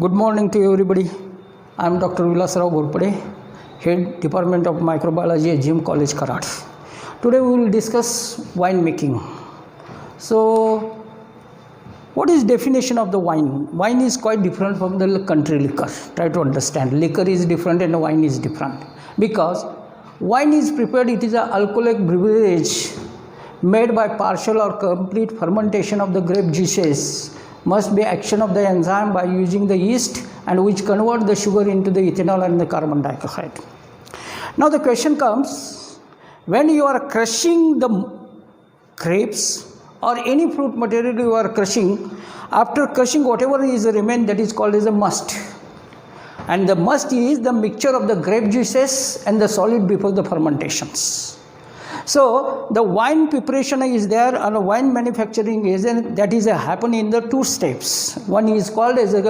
Good morning to everybody. I am Dr. Vilasarao Ghorpade, Head Department of Microbiology at GM College, Karad. Today we will discuss wine making. So, what is definition of the wine? Wine is quite different from the country liquor. Try to understand. Liquor is different and wine is different. Because wine is prepared, it is an alcoholic beverage made by partial or complete fermentation of the grape juices. Must be action of the enzyme by using the yeast and which convert the sugar into the ethanol and the carbon dioxide. Now the question comes, when you are crushing the grapes or any fruit material you are crushing, after crushing whatever is remain, that is called as a must. And the must is the mixture of the grape juices and the solid before the fermentations. So the wine preparation is there, and wine manufacturing is that is happen in the two steps. One is called as a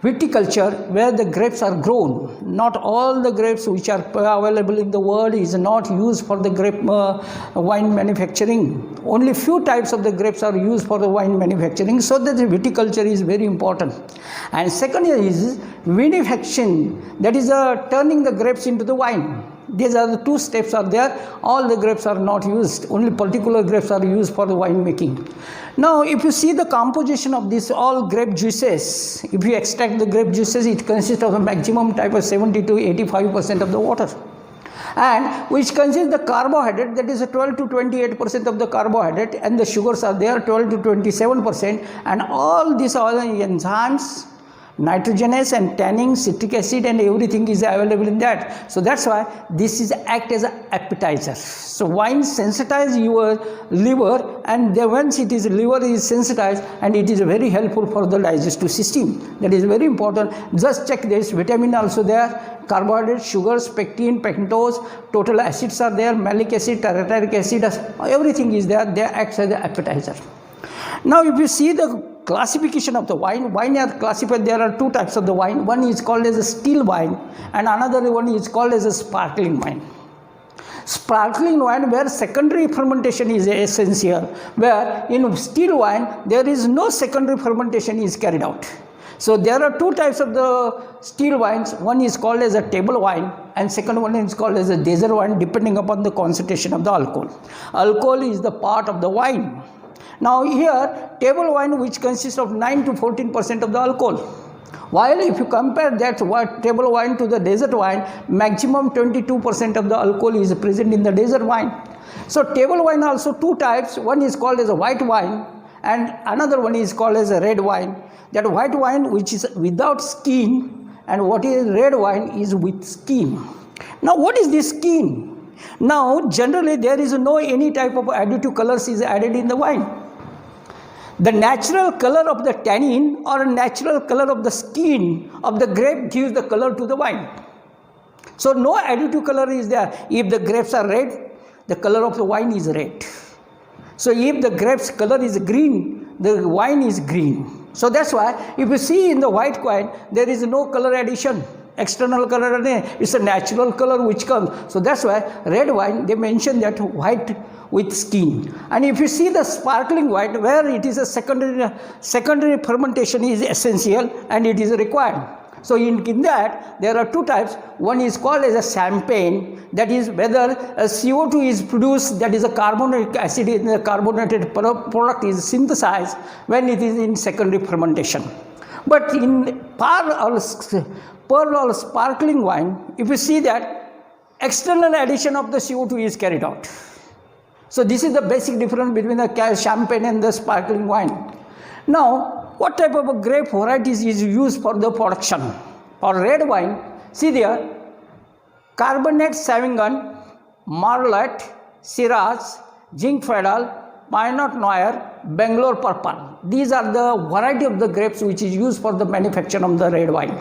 viticulture, where the grapes are grown. Not all the grapes which are available in the world is not used for the grape wine manufacturing. Only few types of the grapes are used for the wine manufacturing. So that the viticulture is very important. And second is vinification, that is turning the grapes into the wine. These are the two steps are there. All the grapes are not used. Only particular grapes are used for the wine making. Now, if you see the composition of this all grape juices, if you extract the grape juices, it consists of a maximum type of 70 to 85% of the water. And which consists the carbohydrate, that is a 12 to 28% of the carbohydrate, and the sugars are there 12 to 27%, and all these are the enzymes, nitrogenous and tannin, citric acid, and everything is available in that. So that's why this is act as an appetizer. So wine sensitize your liver, and once it is liver is sensitized, and it is very helpful for the digestive system. That is very important. Just check this vitamin also there, carbohydrate, sugars, pectin, pentose, total acids are there, malic acid, tartaric acid, everything is there. They act as an appetizer. Now if you see the classification of the wine are classified. There are two types of the wine. One is called as a still wine, and another one is called as a sparkling wine. Sparkling wine, where secondary fermentation is essential, where in still wine there is no secondary fermentation is carried out. So there are two types of the still wines. One is called as a table wine, and second one is called as a desert wine, depending upon the concentration of the alcohol. Alcohol is the part of the wine. Now here, table wine, which consists of 9 to 14% of the alcohol. While if you compare that table wine to the desert wine, maximum 22% of the alcohol is present in the desert wine. So table wine also two types. One is called as a white wine, and another one is called as a red wine. That white wine which is without skin, and what is red wine is with skin. Now what is this skin? Now generally there is no any type of additive colors is added in the wine. The natural color of the tannin or natural color of the skin of the grape gives the color to the wine. So no additive color is there. If the grapes are red, the color of the wine is red. So if the grapes color is green, the wine is green. So that's why if you see in the white wine, there is no color addition. External color, it's a natural color which comes. So that's why red wine, they mention that white with skin. And if you see the sparkling wine, where it is a secondary fermentation is essential and it is required. So in that, there are two types. One is called as a champagne, that is whether a CO2 is produced, that is a carbonic acid in the carbonated product is synthesized when it is in secondary fermentation. But in pearl or sparkling wine, if you see that external addition of the CO2 is carried out. So this is the basic difference between the champagne and the sparkling wine. Now, what type of a grape varieties is used for the production? For red wine, see there, Cabernet Sauvignon, Merlot, Shiraz, Zinfandel, Pinot Noir, Bangalore Purple. These are the variety of the grapes which is used for the manufacture of the red wine.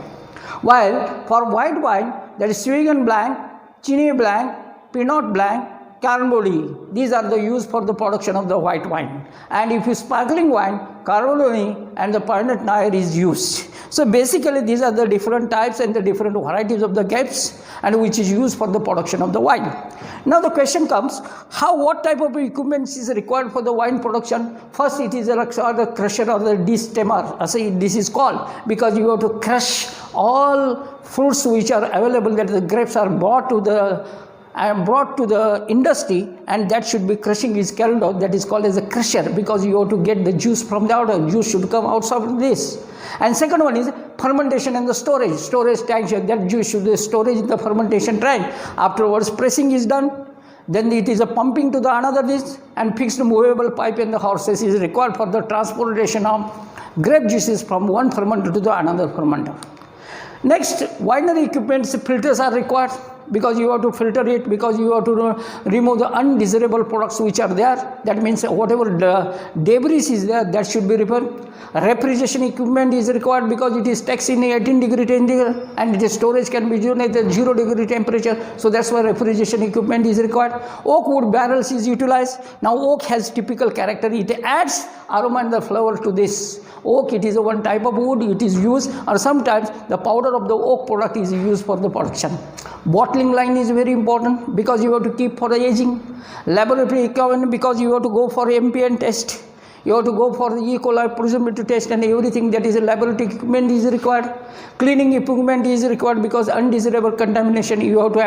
While for white wine, there is Sauvignon Blanc, Chenin Blanc, Pinot Blanc, carbonari. These are the used for the production of the white wine. And if you sparkling wine, carbonari and the Pernod Nair is used. So basically these are the different types and the different varieties of the grapes and which is used for the production of the wine. Now the question comes, what type of equipment is required for the wine production? First it is the crusher or the destemmer, as this is called, because you have to crush all fruits which are available, that the grapes are brought to the industry, and that should be crushing is carried out. That is called as a crusher, because you have to get the juice from the outer. Juice should come outside of this. And second one is fermentation and the storage tank. That juice should be storage in the fermentation tank. Afterwards pressing is done. Then it is a pumping to the another dish, and fixed movable pipe and the horses is required for the transportation of grape juices from one fermenter to the another fermenter. Next, winery equipments, filters are required, because you have to filter it, because you have to remove the undesirable products which are there. That means whatever the debris is there, that should be removed. Refrigeration equipment is required, because it is taxed in 18 degree temperature, and the storage can be done at 0 degree temperature. So that's why refrigeration equipment is required. Oak wood barrels is utilized. Now oak has typical character. It adds aroma and the flavor to this. Oak, it is one type of wood, it is used, or sometimes the powder of the oak product is used for the production. Bottling line is very important, because you have to keep for the aging. Laboratory equipment, because you have to go for MPN test. You have to go for the E. coli presumptive test, and everything that is a laboratory equipment is required. Cleaning equipment is required, because undesirable contamination you have to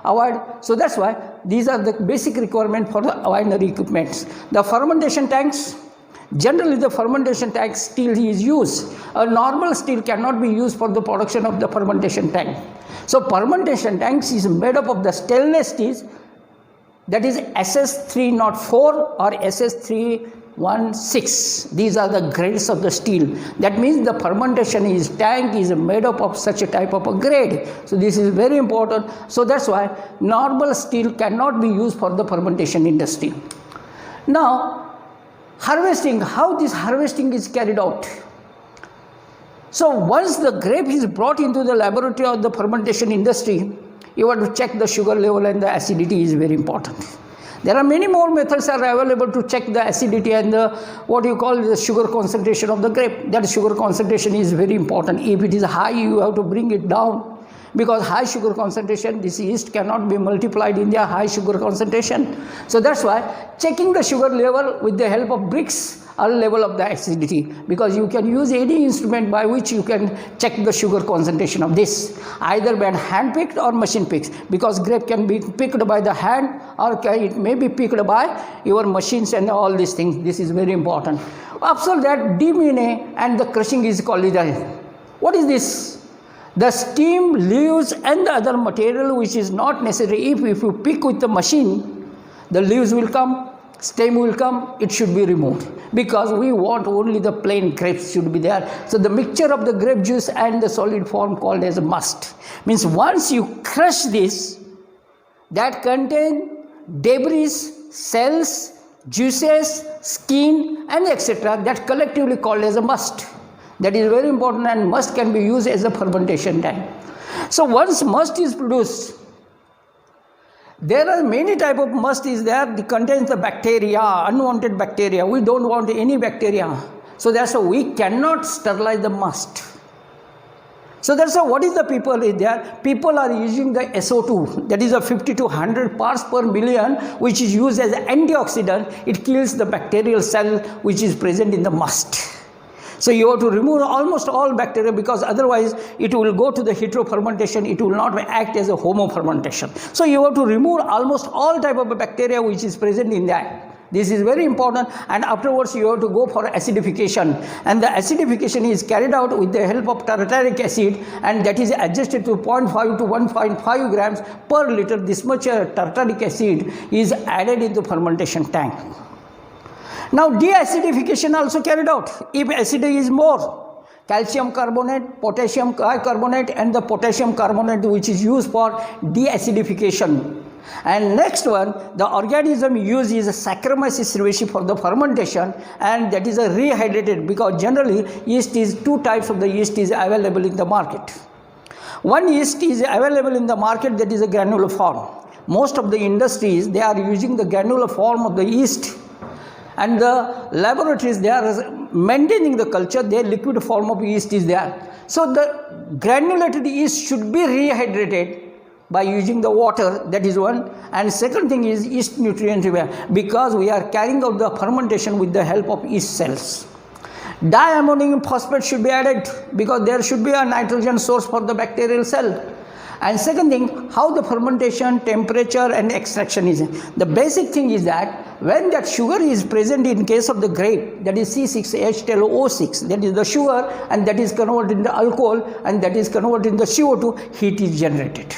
avoid. So that's why these are the basic requirements for the winery equipments. The fermentation tanks. Generally, the fermentation tank steel is used. A normal steel cannot be used for the production of the fermentation tank. So fermentation tanks is made up of the stainless steel, that is SS304 or SS316. These are the grades of the steel. That means the fermentation tank is made up of such a type of a grade. So this is very important. So that's why normal steel cannot be used for the fermentation industry. Now, harvesting, how this harvesting is carried out. So once the grape is brought into the laboratory of the fermentation industry, you have to check the sugar level, and the acidity is very important. There are many more methods are available to check the acidity and the the sugar concentration of the grape. That sugar concentration is very important. If it is high, you have to bring it down, because high sugar concentration, this yeast cannot be multiplied in their high sugar concentration. So that's why checking the sugar level with the help of bricks or level of the acidity, because you can use any instrument by which you can check the sugar concentration of this, either by hand picked or machine picked, because grape can be picked by the hand or it may be picked by your machines and all these things. This is very important. After that, demine and the crushing is called. What is this? The steam, leaves and the other material which is not necessary. If you pick with the machine, the leaves will come, stem will come, it should be removed, because we want only the plain grapes should be there. So the mixture of the grape juice and the solid form called as a must. Means once you crush this, that contain debris, cells, juices, skin and etc., that collectively called as a must. That is very important, and must can be used as a fermentation tank. So once must is produced, there are many type of must is there. It contains the bacteria, unwanted bacteria. We don't want any bacteria. So that's why we cannot sterilize the must. So that's why what is the people is there? People are using the SO2, that is a 50 to 100 parts per million, which is used as an antioxidant. It kills the bacterial cell which is present in the must. So you have to remove almost all bacteria, because otherwise it will go to the heterofermentation, it will not act as a homofermentation. So you have to remove almost all type of bacteria which is present in that. This is very important, and afterwards you have to go for acidification, and the acidification is carried out with the help of tartaric acid, and that is adjusted to 0.5 to 1.5 grams per liter. This much tartaric acid is added into fermentation tank. Now deacidification also carried out. If acidity is more, calcium carbonate, potassium bicarbonate and the potassium carbonate which is used for deacidification. And next one, the organism used is a Saccharomyces cerevisiae for the fermentation, and that is a rehydrated, because generally yeast is two types of the yeast is available in the market. One yeast is available in the market, that is a granular form. most of the industries, they are using the granular form of the yeast, and the laboratories, they are maintaining the culture, their liquid form of yeast is there. So the granulated yeast should be rehydrated by using the water, that is one. And second thing is yeast nutrient, because we are carrying out the fermentation with the help of yeast cells. Diammonium phosphate should be added because there should be a nitrogen source for the bacterial cell. And second thing, how the fermentation, temperature and extraction is. The basic thing is that when that sugar is present in case of the grape, that is C6H12O6, that is the sugar, and that is converted into alcohol, and that is converted into CO2, heat is generated.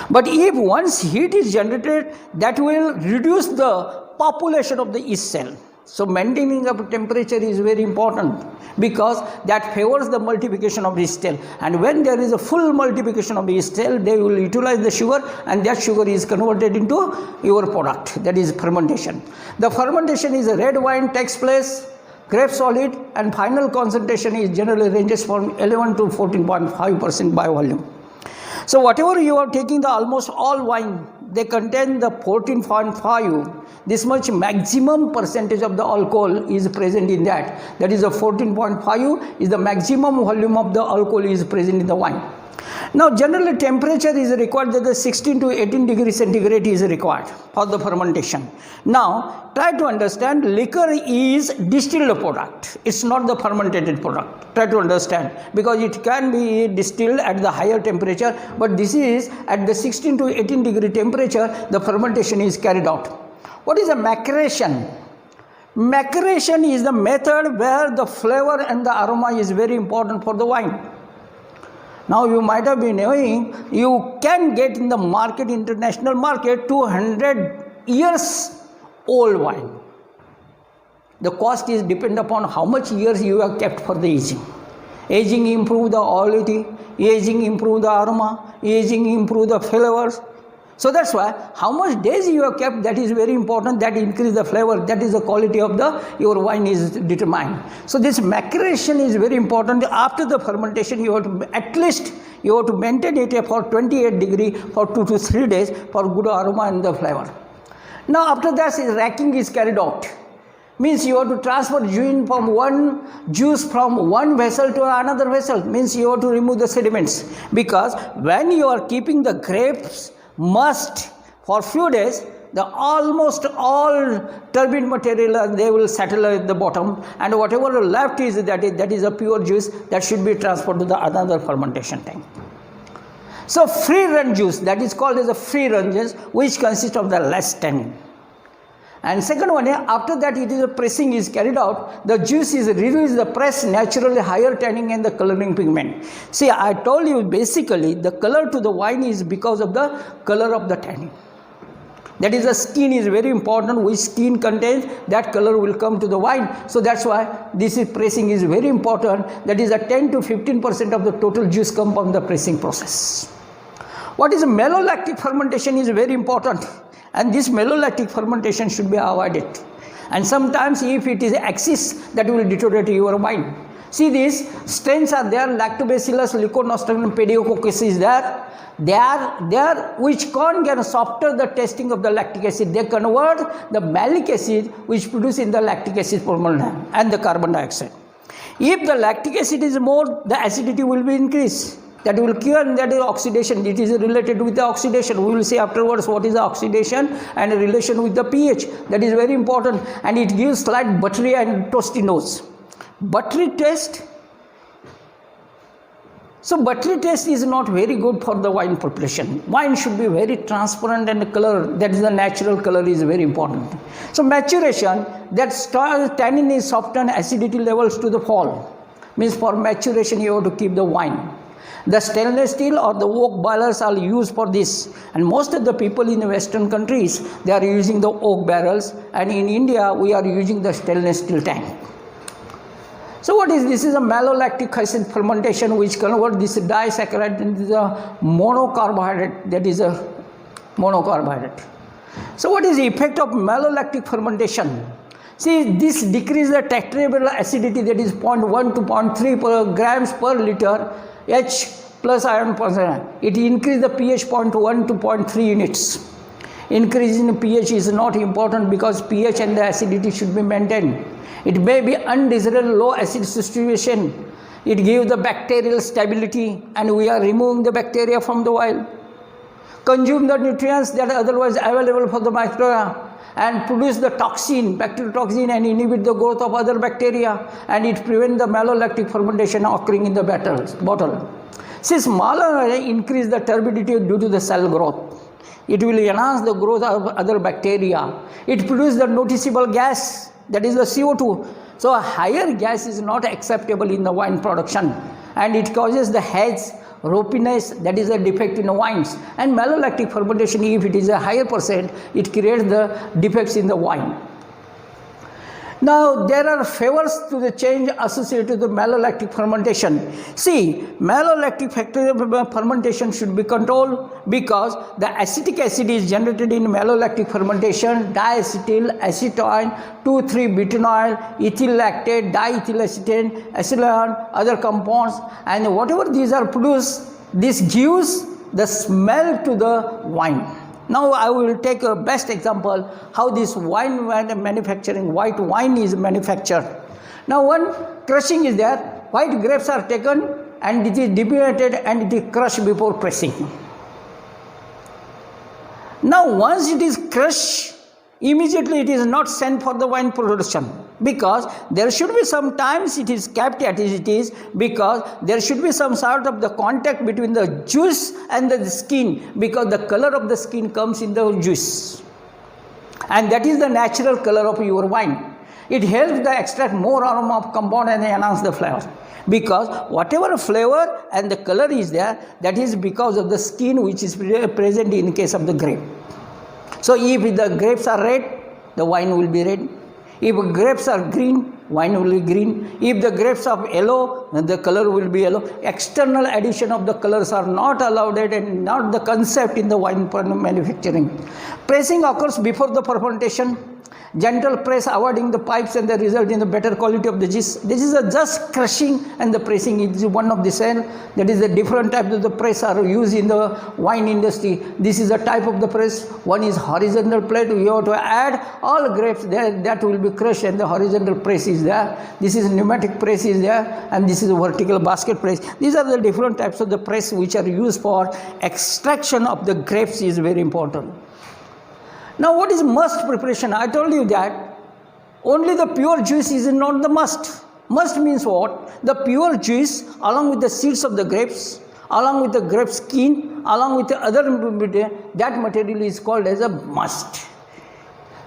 But if once heat is generated, that will reduce the population of the yeast cell. So maintaining of temperature is very important because that favors the multiplication of the yeast cell. And when there is a full multiplication of the yeast cell, they will utilize the sugar, and that sugar is converted into your product, that is fermentation. The fermentation is a red wine takes place, grape solid, and final concentration is generally ranges from 11 to 14.5% by volume. So whatever you are taking, the almost all wine, they contain the 14.5. This much maximum percentage of the alcohol is present in that. That is the 14.5 is the maximum volume of the alcohol is present in the wine. Now generally temperature is required, that the 16 to 18 degrees centigrade is required for the fermentation. Now try to understand, liquor is distilled product, it's not the fermented product. Try to understand, because it can be distilled at the higher temperature, but this is at the 16 to 18 degree temperature the fermentation is carried out. What is a maceration? Maceration is the method where the flavor and the aroma is very important for the wine. Now you might have been knowing, you can get in the market, international market, 200 years old wine. The cost is depend upon how much years you have kept for the aging. Aging improve the oility, aging improve the aroma, aging improve the flavors. So that's why how much days you have kept, that is very important, that increase the flavor, that is the quality of the your wine is determined. So this maceration is very important. After the fermentation, you have to at least you have to maintain it for 28 degree for 2 to 3 days for good aroma and the flavor. Now after that, racking is carried out. Means you have to transfer juice from one vessel to another vessel. Means you have to remove the sediments, because when you are keeping the grapes must for few days, the almost all turbid material they will settle at the bottom, and whatever left is that is a pure juice that should be transferred to the another fermentation tank. So free run juice, that is called as a free run juice, which consists of the less tannin. And second one, after that it is a pressing is carried out, the juice is released, the press naturally higher tannin and the coloring pigment. See, I told you basically the color to the wine is because of the color of the tannin. That is, the skin is very important, which skin contains, that color will come to the wine. So that's why this is pressing is very important. That is a 10 to 15% of the total juice come from the pressing process. What is malolactic fermentation is very important. And this malolactic fermentation should be avoided. And sometimes if it is excess, that will deteriorate your wine. See, these strains are there, Lactobacillus, Leuconostorum, Pediococcus is there. They are there which can soften the tasting of the lactic acid. They convert the malic acid which produce in the lactic acid and the carbon dioxide. If the lactic acid is more, the acidity will be increased. That will cure, and that is oxidation. It is related with the oxidation. We will see afterwards what is the oxidation and relation with the pH. That is very important, and it gives slight buttery and toasty nose. Buttery taste. So buttery taste is not very good for the wine preparation. Wine should be very transparent, and the color, that is the natural color, is very important. So maturation, that tannin is softened, acidity levels to the fall. Means for maturation you have to keep the wine. The stainless steel or the oak boilers are used for this, and most of the people in the western countries, they are using the oak barrels, and in India we are using the stainless steel tank. So what is this? Is a malolactic acid fermentation which convert this disaccharide into a monocarbohydrate, that is a monocarbohydrate. So what is the effect of malolactic fermentation? See, this decreases the tetrable acidity, that is 0.1 to 0.3 grams per liter H plus iron percent. It increase the pH 0.1 to 0.3 units. Increase in pH is not important because pH and the acidity should be maintained. It may be undesirable low acid situation. It gives the bacterial stability and we are removing the bacteria from the wild. Consume the nutrients that are otherwise available for the microbiota and produce the toxin, bacterial toxin, and inhibit the growth of other bacteria, and it prevents the malolactic fermentation occurring in the bottle. Since malolactic increase the turbidity due to the cell growth, it will enhance the growth of other bacteria. It produces the noticeable gas, that is the CO2. So a higher gas is not acceptable in the wine production, and it causes the haze, ropiness, that is a defect in the wines. And malolactic fermentation, if it is a higher percent, it creates the defects in the wine. Now, there are favors to the change associated with malolactic fermentation. See, malolactic fermentation should be controlled because the acetic acid is generated in malolactic fermentation, diacetyl, acetone, 2,3-butanol, ethyl lactate, diethylacetane, acetylene, other compounds, and whatever these are produced, this gives the smell to the wine. Now I will take a best example how this wine manufacturing, white wine is manufactured. Now one crushing is there, white grapes are taken and it is dehydrated and it is crushed before pressing. Now once it is crushed, immediately it is not sent for the wine production because there should be some times it is kept as it is because there should be some sort of the contact between the juice and the skin because the color of the skin comes in the juice and that is the natural color of your wine. It helps to extract more aroma of compound and enhance the flavor because whatever flavor and the color is there, that is because of the skin which is present in case of the grape. So if the grapes are red, the wine will be red. If grapes are green, wine will be green. If the grapes are yellow, then the color will be yellow. External addition of the colors are not allowed and not the concept in the wine manufacturing. Pressing occurs before the fermentation. Gentle press avoiding the pipes and the result in the better quality of the juice. This is a just crushing and the pressing is one of the cell. That is the different types of the press are used in the wine industry. This is a type of the press. One is horizontal plate. We have to add all grapes there that will be crushed and the horizontal press is there. This is pneumatic press is there and this is a vertical basket press. These are the different types of the press which are used for extraction of the grapes is very important. Now what is must preparation? I told you that only the pure juice is not the must. Must means what? The pure juice along with the seeds of the grapes, along with the grape skin, along with the other that material is called as a must.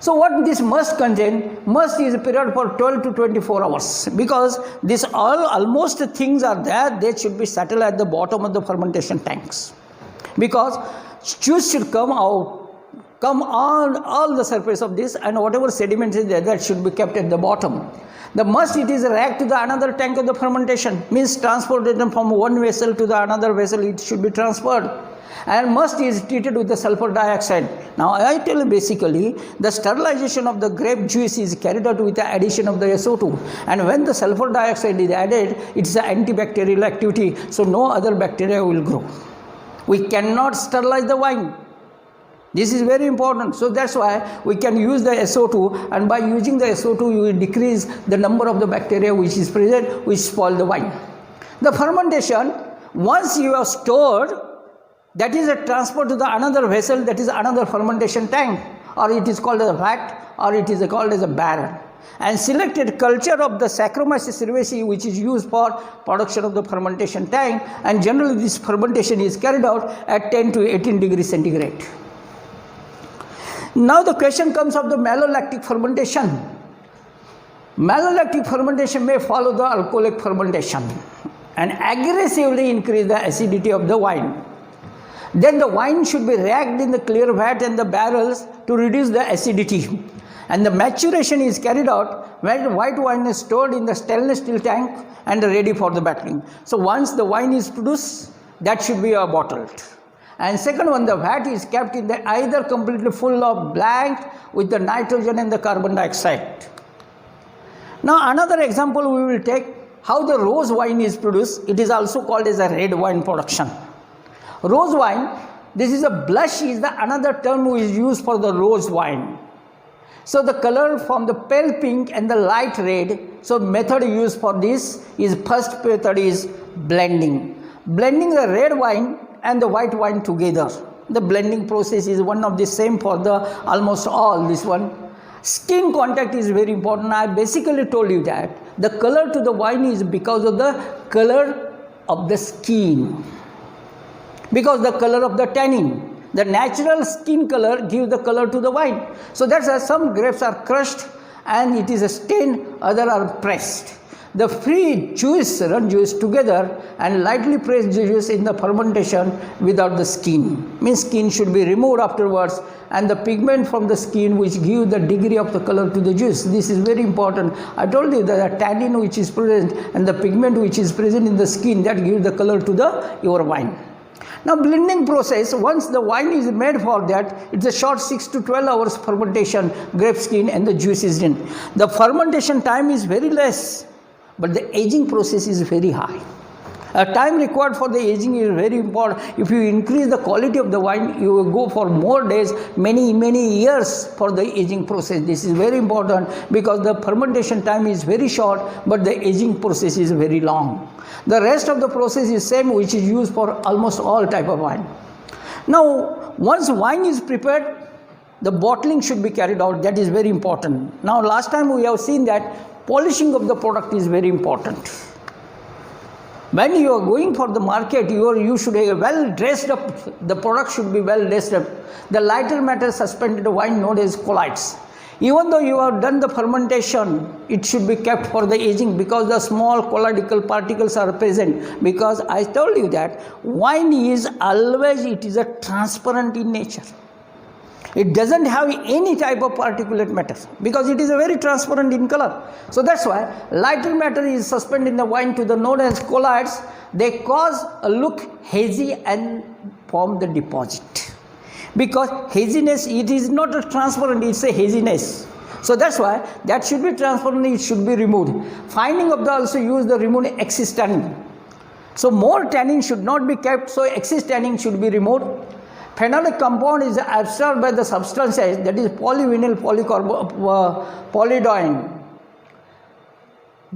So what this must contain? Must is a period for 12 to 24 hours because this almost things are there, they should be settled at the bottom of the fermentation tanks because juice should come on all the surface of this and whatever sediment is there that should be kept at the bottom. The must it is racked to the another tank of the fermentation means transported from one vessel to the another vessel it should be transferred and must is treated with the sulfur dioxide. Now I tell you basically the sterilization of the grape juice is carried out with the addition of the SO2 and when the sulfur dioxide is added it is an antibacterial activity so no other bacteria will grow. We cannot sterilize the wine. This is very important. So that's why we can use the SO2 and by using the SO2 you will decrease the number of the bacteria which is present which spoil the wine. The fermentation once you have stored that is a transfer to the another vessel that is another fermentation tank or it is called as a vat or it is called as a barrel and selected culture of the Saccharomyces cerevisiae which is used for production of the fermentation tank and generally this fermentation is carried out at 10 to 18 degrees centigrade. Now the question comes of the malolactic fermentation. Malolactic fermentation may follow the alcoholic fermentation and aggressively increase the acidity of the wine. Then the wine should be racked in the clear vat and the barrels to reduce the acidity. And the maturation is carried out when the white wine is stored in the stainless steel tank and ready for the bottling. So once the wine is produced, that should be bottled. And second one, the vat is kept in the either completely full of blank with the nitrogen and the carbon dioxide. Now another example we will take how the rose wine is produced. It is also called as a red wine production. Rose wine, this is a blush, is the another term which is used for the rose wine. So the color from the pale pink and the light red. So method used for this is, first method is blending. Blending the red wine and the white wine together. The blending process is one of the same for the almost all this one. Skin contact is very important. I basically told you that the color to the wine is because of the color of the skin. Because the color of the tannin. The natural skin color gives the color to the wine. So that's why some grapes are crushed and it is a stain, other are pressed. The free juice run juice together and lightly pressed juice in the fermentation without the skin. Means skin should be removed afterwards, and the pigment from the skin which give the degree of the color to the juice. This is very important. I told you that the tannin which is present and the pigment which is present in the skin, that gives the color to your wine. Now blending process, once the wine is made for that, it's a short 6 to 12 hours fermentation, grape skin and the juice is in. The fermentation time is very less, but the aging process is very high. Time required for the aging is very important. If you increase the quality of the wine, you will go for more days, many years for the aging process. This is very important because the fermentation time is very short, but the aging process is very long. The rest of the process is same, which is used for almost all type of wine. Now, once wine is prepared, the bottling should be carried out. That is very important. Now, last time we have seen that polishing of the product is very important. When you are going for the market, you should be well dressed up. The product should be well dressed up. The lighter matter suspended wine known as colloids. Even though you have done the fermentation, it should be kept for the aging because the small colloidal particles are present. Because I told you that wine is always, it is a transparent in nature. It doesn't have any type of particulate matter because it is a very transparent in color. So that's why lighter matter is suspended in the wine to the known as colloids. They cause a look hazy and form the deposit. Because haziness, it is not a transparent, it's a haziness. So that's why that should be transparent, it should be removed. Finding of the also use the remove excess tannin. So more tannin should not be kept, so excess tannin should be removed. Phenolic compound is absorbed by the substances, that is polyvinyl polydiene.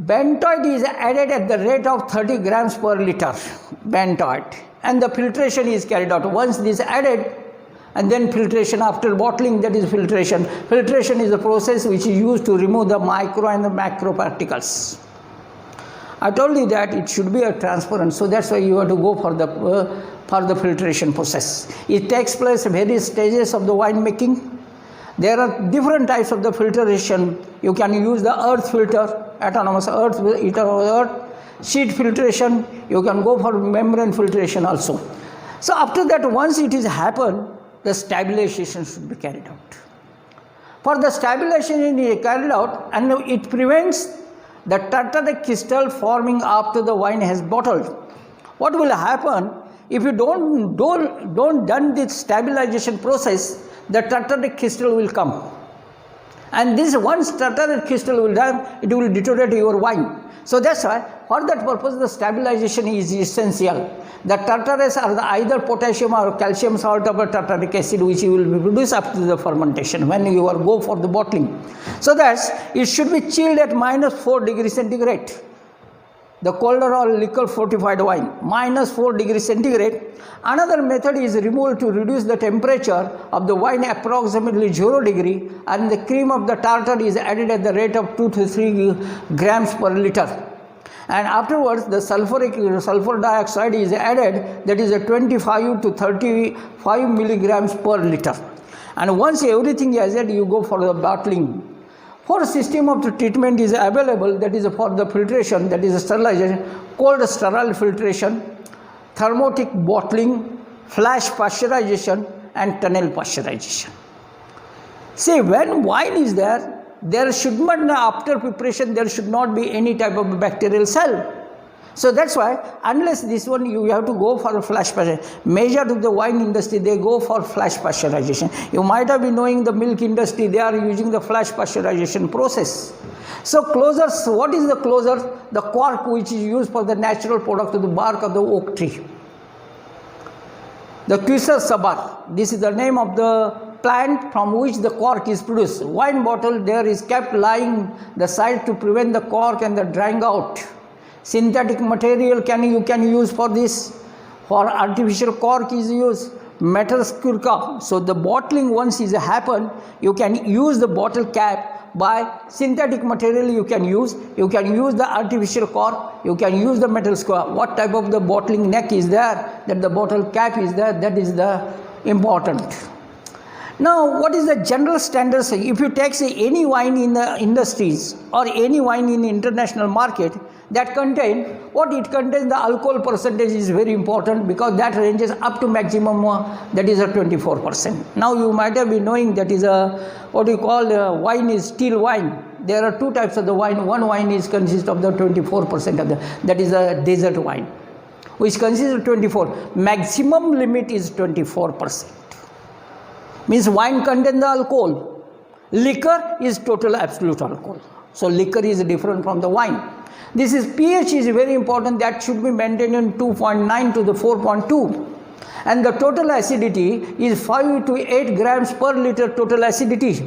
Bentoid is added at the rate of 30 grams per liter, bentoid, and the filtration is carried out. Once this is added, and then filtration after bottling, that is filtration. Filtration is a process which is used to remove the micro and the macro particles. I told you that it should be a transparent, so that's why you have to go for the filtration process. It takes place at various stages of the wine making. There are different types of the filtration. You can use the earth filter, autonomous earth, sheet filtration. You can go for membrane filtration also. So after that, once it is happened, the stabilization should be carried out. For the stabilization is carried out, and it prevents the tartaric crystal forming after the wine has bottled. What will happen if you don't done this stabilization process? The tartaric crystal will come, and this once tartaric crystal will die, it will deteriorate your wine. So that's why for that purpose the stabilization is essential. The tartarus are either potassium or calcium salt of a tartaric acid which you will produce after the fermentation when you are go for the bottling. So that it should be chilled at -4 degrees centigrade. The colder or liquor fortified wine, -4 degrees centigrade. Another method is removed to reduce the temperature of the wine approximately 0 degree, and the cream of the tartar is added at the rate of 2 to 3 grams per liter. And afterwards the sulfur dioxide is added, that is a 25 to 35 milligrams per liter. And once everything is added, you go for the bottling. For system of the treatment is available, that is for the filtration, that is sterilization, cold sterile filtration, thermotic bottling, flash pasteurization and tunnel pasteurization. See, when wine is there should not, after preparation, there should not be any type of bacterial cell. So that's why, unless this one, you have to go for a flash pasteurization. Major to the wine industry, they go for flash pasteurization. You might have been knowing the milk industry, they are using the flash pasteurization process. So closures, what is the closure? The cork which is used for the natural product of the bark of the oak tree. The Quercus sabor, this is the name of the plant from which the cork is produced. Wine bottle there is kept lying the side to prevent the cork and the drying out. Synthetic material you can use for this. For artificial cork is used. Metal screw. So the bottling once is happen, you can use the bottle cap by synthetic material you can use the artificial cork, you can use the metal screw. What type of the bottling neck is there, that the bottle cap is there, that is the important. Now, what is the general standards? If you take any wine in the industries or any wine in the international market, that contain, what it contains, the alcohol percentage is very important, because that ranges up to maximum, that is a 24%. Now you might have been knowing that is a, what you call wine is still wine. There are two types of the wine. One wine is consists of the 24% of the, that is a desert wine, which consists of 24. Maximum limit is 24%. Means wine contains the alcohol. Liquor is total absolute alcohol. So liquor is different from the wine. This is pH is very important, that should be maintained in 2.9 to the 4.2. And the total acidity is 5 to 8 grams per liter total acidity.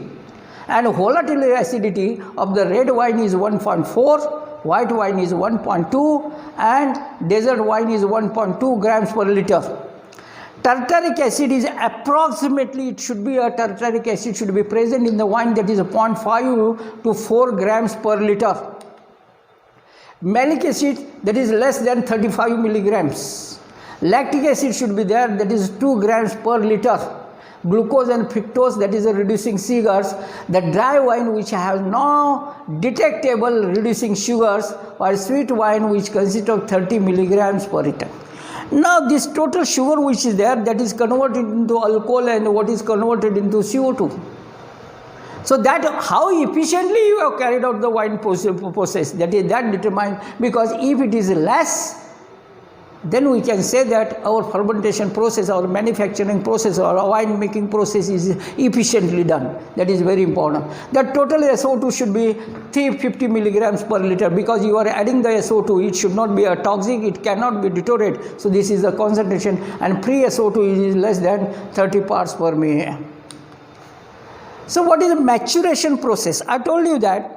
And volatile acidity of the red wine is 1.4, white wine is 1.2, and desert wine is 1.2 grams per liter. Tartaric acid is approximately, it should be a tartaric acid should be present in the wine, that is 0.5 to 4 grams per liter. Malic acid, that is less than 35 milligrams. Lactic acid should be there, that is 2 grams per liter. Glucose and fructose, that is a reducing sugars. The dry wine which has no detectable reducing sugars, or sweet wine which consists of 30 milligrams per liter. Now this total sugar which is there, that is converted into alcohol and what is converted into CO2. So that how efficiently you have carried out the wine process, that is that determined, because if it is less, then we can say that our fermentation process, our manufacturing process, or our wine making process is efficiently done. That is very important. The total SO2 should be 350 milligrams per liter, because you are adding the SO2, it should not be a toxic, it cannot be deteriorate. So this is the concentration, and free SO2 is less than 30 parts per million. So what is the maturation process? I told you that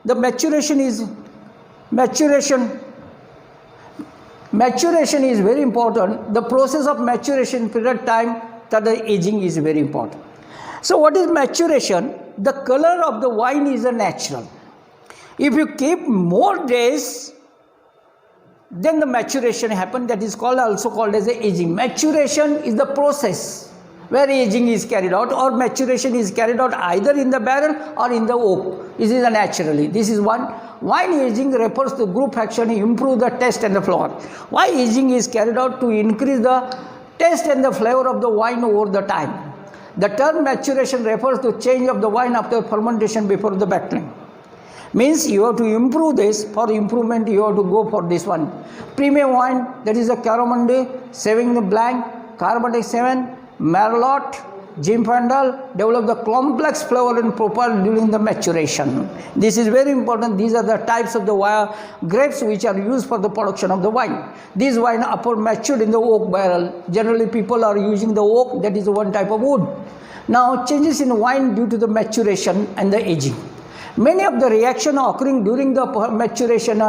the maturation is very important. The process of maturation period time, that the aging is very important. So what is maturation? The color of the wine is a natural. If you keep more days, then the maturation happens. That is also called as a aging. Maturation is the process where aging is carried out, or maturation is carried out either in the barrel or in the oak. This is a naturally. This is one. Wine aging refers to group action, improve the taste and the flavor. Why aging is carried out? To increase the taste and the flavor of the wine over the time. The term maturation refers to change of the wine after fermentation before the bottling. Means you have to improve this. For improvement, you have to go for this one. Premium wine, that is a Caromande, Sauvignon Blanc, Cabernet Sauvignon, Merlot, Zinfandel, develop the complex flavor and profile during the maturation. This is very important. These are the types of the grapes which are used for the production of the wine. These wine are matured in the oak barrel. Generally people are using the oak, that is one type of wood. Now changes in wine due to the maturation and the aging. Many of the reaction occurring during the maturation,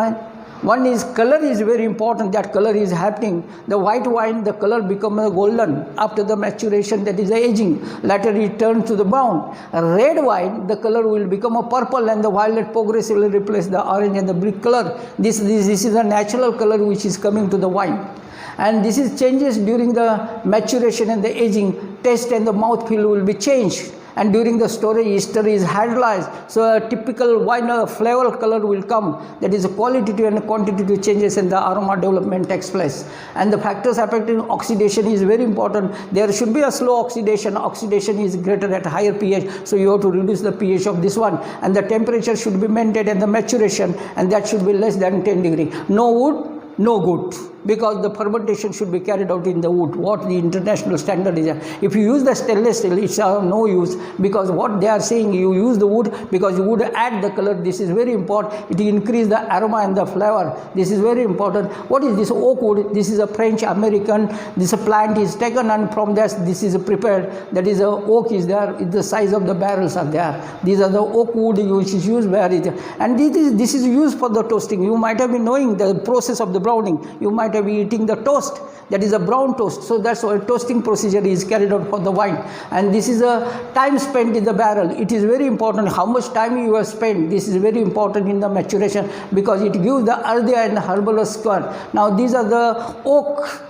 one is color is very important, that color is happening. The white wine, the color becomes golden after the maturation, that is the aging. Later it turns to the brown. Red wine, the color will become a purple, and the violet progressively replace the orange and the brick color. This is a natural color which is coming to the wine. And this is changes during the maturation and the aging. Taste and the mouthfeel will be changed. And during the storage, ester is hydrolyzed. So a typical wine flavor color will come. That is qualitative and quantitative changes in the aroma development takes place. And the factors affecting oxidation is very important. There should be a slow oxidation. Oxidation is greater at higher pH. So you have to reduce the pH of this one. And the temperature should be maintained at the maturation. And that should be less than 10 degree. No wood, no good, because the fermentation should be carried out in the wood, what the international standard is. If you use the stainless steel, it's of no use, because what they are saying, you use the wood because you would add the color. This is very important. It increase the aroma and the flavor. This is very important. What is this oak wood? This is a French American. This plant is taken, and from this is prepared. That is, a oak is there. The size of the barrels are there. These are the oak wood which is used where it, and this is used for the toasting. You might have been knowing the process of the browning. You might have been eating the toast. That is a brown toast. So that's why toasting procedure is carried out for the wine. And this is a time spent in the barrel. It is very important how much time you have spent. This is very important in the maturation, because it gives the earthy and herbal square. Now these are the oak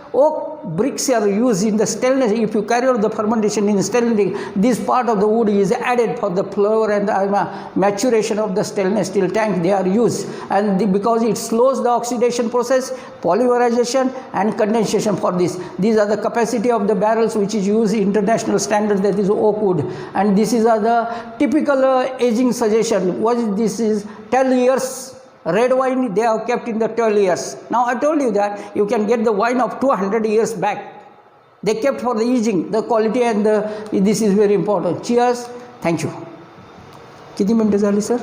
bricks are used in the stainless. If you carry out the fermentation in stainless, this part of the wood is added for the flavor and the maturation of the stainless steel tank. They are used, and because it slows the oxidation process, polymerization and condensation for this. These are the capacity of the barrels which is used international standard, that is oak wood. And this is the typical aging suggestion. What this is 12 years. Red wine they have kept in the 12 years. Now I told you that you can get the wine of 200 years back. They kept for the aging, the quality, and this is very important. Cheers. Thank you. किती मिनिटं झाली sir?